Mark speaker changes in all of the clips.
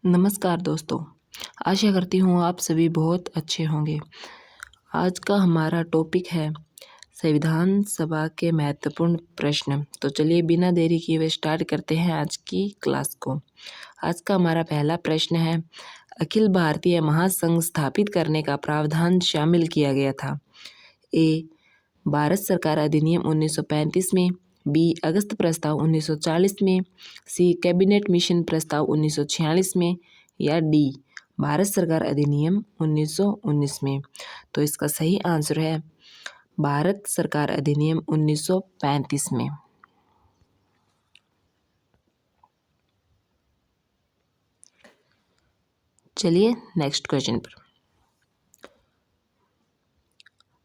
Speaker 1: नमस्कार दोस्तों, आशा करती हूँ आप सभी बहुत अच्छे होंगे। आज का हमारा टॉपिक है संविधान सभा के महत्वपूर्ण प्रश्न। तो चलिए बिना देरी किए हुए स्टार्ट करते हैं आज की क्लास को। आज का हमारा पहला प्रश्न है, अखिल भारतीय महासंघ स्थापित करने का प्रावधान शामिल किया गया था। ए, भारत सरकार अधिनियम 1935 में, बी, अगस्त प्रस्ताव 1940 में, सी, कैबिनेट मिशन प्रस्ताव 1946 में, या डी, भारत सरकार अधिनियम 1919 में। तो इसका सही आंसर है भारत सरकार अधिनियम 1935 में। चलिए नेक्स्ट क्वेश्चन पर।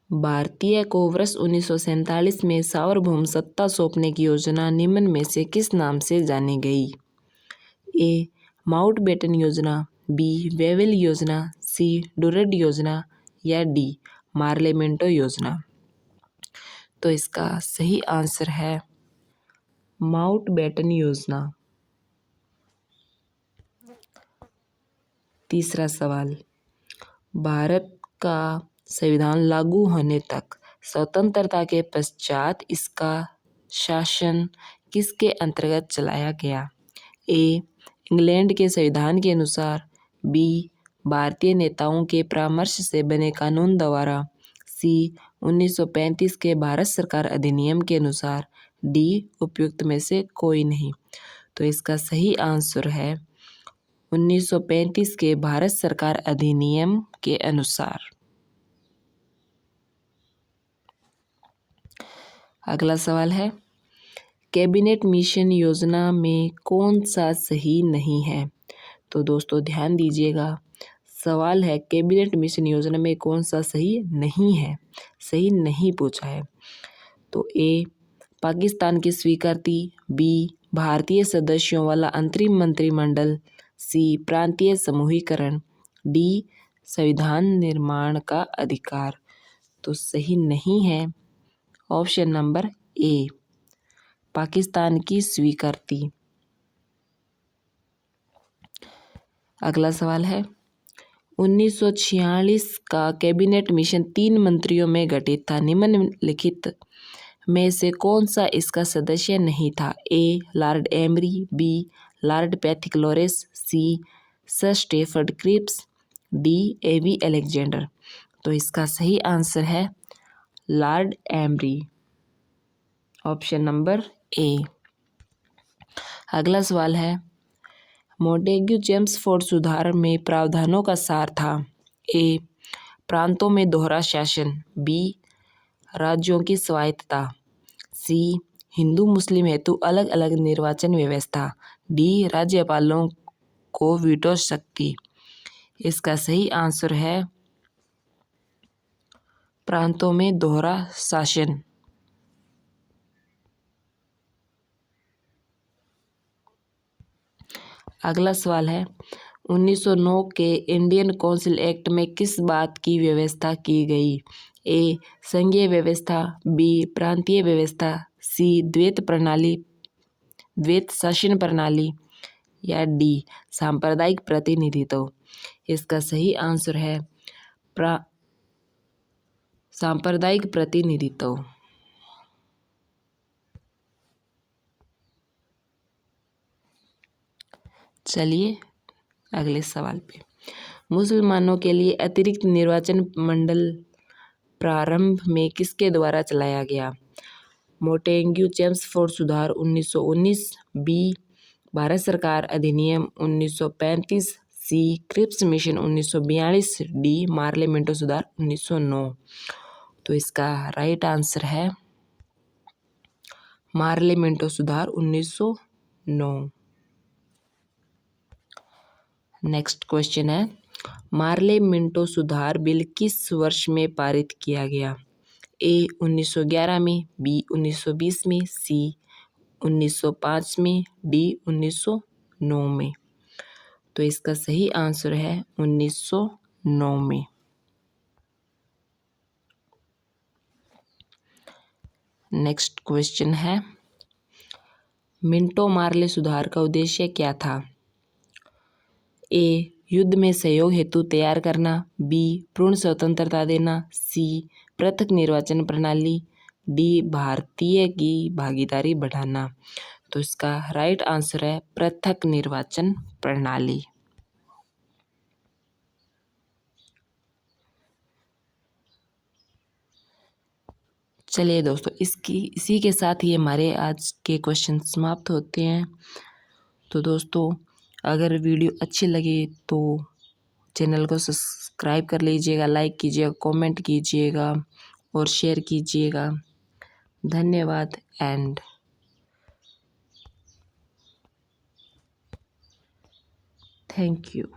Speaker 1: भारतीय को वर्ष 1947 में सार्वभौम सत्ता सौंपने की योजना निम्न में से किस नाम से जानी गई? ए, माउंटबेटन योजना, बी, वेवेल योजना, सी, डुरड योजना, या डी, मार्लेमेंटो योजना। तो इसका सही आंसर है माउंटबेटन योजना। तीसरा सवाल, भारत का संविधान लागू होने तक स्वतंत्रता के पश्चात इसका शासन किसके अंतर्गत चलाया गया? ए, इंग्लैंड के संविधान के अनुसार, बी, भारतीय नेताओं के परामर्श से बने कानून द्वारा, सी, 1935 के भारत सरकार अधिनियम के अनुसार, डी, उपयुक्त में से कोई नहीं। तो इसका सही आंसर है 1935 के भारत सरकार अधिनियम के अनुसार। अगला सवाल है, कैबिनेट मिशन योजना में कौन सा सही नहीं है? तो दोस्तों ध्यान दीजिएगा, सवाल है कैबिनेट मिशन योजना में कौन सा सही नहीं है, सही नहीं पूछा है। तो ए, पाकिस्तान की स्वीकृति, बी, भारतीय सदस्यों वाला अंतरिम मंत्रिमंडल, सी, प्रांतीय समूहीकरण, डी, संविधान निर्माण का अधिकार। तो सही नहीं है ऑप्शन नंबर ए, पाकिस्तान की स्वीकृति। अगला सवाल है, 1946 का कैबिनेट मिशन 3 मंत्रियों में गठित था। निम्नलिखित में से कौन सा इसका सदस्य नहीं था? ए, लॉर्ड एमरी, बी, लॉर्ड पैथिकलोरेस, सी, सर स्टेफर्ड क्रिप्स, डी, एवी अलेक्जेंडर। तो इसका सही आंसर है Lord emery, option number A. अगला सवाल है, मोंटेग्यू चेम्सफोर्ड सुधार में प्रावधानों का सार था। ए, प्रांतों में दोहरा शासन, बी, राज्यों की स्वायत्तता, सी, हिंदू मुस्लिम हेतु अलग अलग निर्वाचन व्यवस्था, डी, राज्यपालों को वीटो शक्ति। इसका सही आंसर है प्रांतों में दोहरा शासन। अगला सवाल है, 1909 के इंडियन काउंसिल एक्ट में किस बात की व्यवस्था की गई? ए, संघीय व्यवस्था, बी, प्रांतीय व्यवस्था, सी, द्वैत शासन प्रणाली, या डी, सांप्रदायिक प्रतिनिधित्व। इसका सही आंसर है सांप्रदायिक प्रतिनिधित्व। चलिए अगले सवाल पे, मुसलमानों के लिए अतिरिक्त निर्वाचन मंडल प्रारंभ में किसके द्वारा चलाया गया? मोंटेग्यू चेम्सफोर्ड सुधार 1919, बी, भारत सरकार अधिनियम 1935, सी, क्रिप्स मिशन 1942, डी, मार्लेमेंटो सुधार 1909। तो इसका राइट आंसर है मार्लेमेंटो सुधार 1909। नेक्स्ट क्वेश्चन है, मार्लेमेंटो सुधार बिल किस वर्ष में पारित किया गया? ए, 1911 में, बी, 1920 में, सी, 1905 में, डी, 1909 में। तो इसका सही आंसर है 1909 में। नेक्स्ट क्वेश्चन है, मिंटो मार्ले सुधार का उद्देश्य क्या था? ए युद्ध में सहयोग हेतु तैयार करना, बी पूर्ण स्वतंत्रता देना, सी पृथक निर्वाचन प्रणाली, डी भारतीय की भागीदारी बढ़ाना। तो इसका राइट आंसर है पृथक निर्वाचन प्रणाली। चलिए दोस्तों, इसी के साथ ही हमारे आज के क्वेश्चन समाप्त होते हैं। तो दोस्तों, अगर वीडियो अच्छी लगे तो चैनल को सब्सक्राइब कर लीजिएगा, लाइक कीजिएगा, कमेंट कीजिएगा और शेयर कीजिएगा। धन्यवाद एंड थैंक यू।